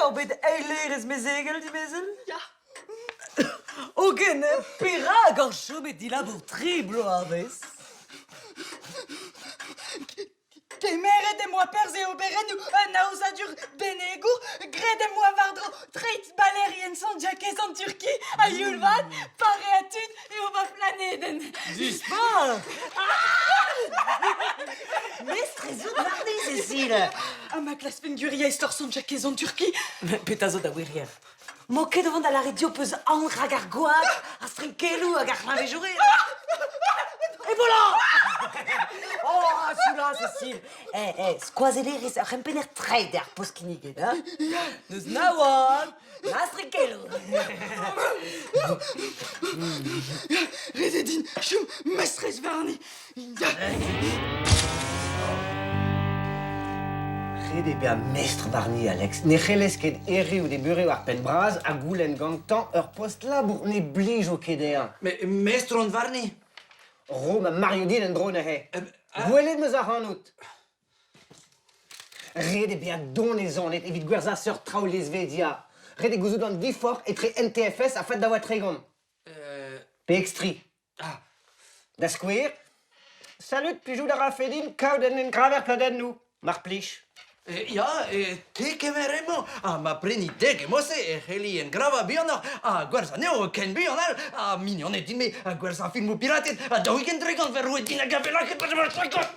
jou bij de eileer is mijn zegel, die missel? Ja. Ook een piragarcho met die labourtrie bloaves. Temere de moi perse oberenu, nausadur benegur, grede-moi vardro, treit balerien sans jacket en Turquie, à Yulvan, pareatun et au planeten. Dispar! Mestre, zo mardi, Cécile. À ma classe penguria histoire sans jacket en Turquie. Petazo da wirrier. Moquet devant la radio peuse anra gargoat, a strinkelu, a garfin jouer. Et voilà! Oh, celui-là, Cécile. Squazeler is er een penetrei der poskinigen, hè? Dus nou on, la strinkelu. Rededin, chum, mestres varni. Rede bia mestre Barney, Alex. Ne geles ket eri ou de bure ar pen braz a goulen gang tan ur post labour ne blij o kedea. Mais Maestron Varni. Rome Mariodine en drone he. Gwelet meus ar hanout. Rede bia donezonet evit gwerza seur trao lesvedia. Rede gouzout an difor etre NTFS a fat da oa tregom. Pe ekstri. Ah. Da skouer. Salut, plijou da rafedin, kaout en graver pladen nou. Mar plij. Ja, teke meremo. Ma preni teke mose, heli en grava bionor. Gwerza neo ken bional. Mignonet in me, gwerza filmu piratet. Da weekend dragon verrouet din a gavelaket pa javar trakot.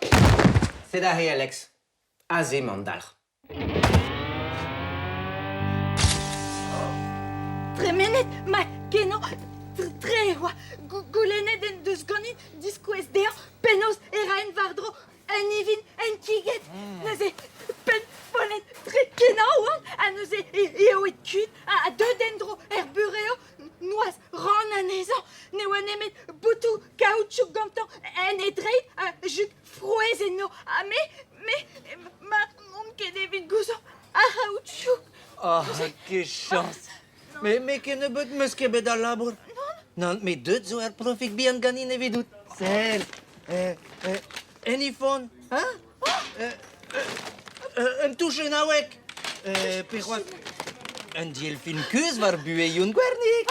C'est da he, Alex. Aze mandalr. Tremenet, ma keno, trewa, goulenet en deus ganin, disquez deo, penos erain vardro, en ivin, en kiget, neuze, pen ponet, tre kena oan, a neuze eo et kuit, a deux dendro herbureo, noaz, ran anezan, ne oan emet boutou, caoutchouc gantan, en edreit, a juk frouez en no, a ma, mon ket evit gouzon, a caoutchouc. Quelle chance. Mais que ne bot meus ket bet al labour. Non, mais deut zo er profik bihan ganin evidout. Sel. En iphone, hein? Un touche nawek. Peroak. Un delfin keus var bue yon gwernik.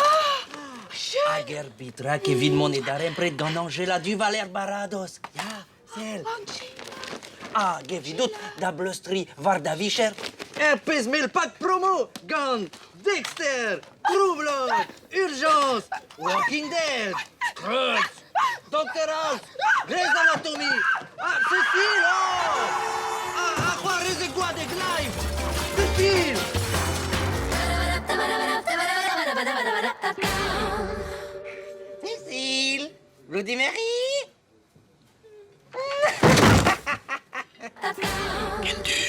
Ager bitra ke vid monedar empret gant Angela du Valer Barados. Ya, sel. Gevidot da blustri var da vicher. Pez mel pak promo gant Dexter, True Blood, Urgence, Walking Dead, Scrubs, Dr. House, Grey's Anatomy. Cécile, oh! Juarez et Guadec Live. Cécile. Cécile, Bloody Mary. Kendu.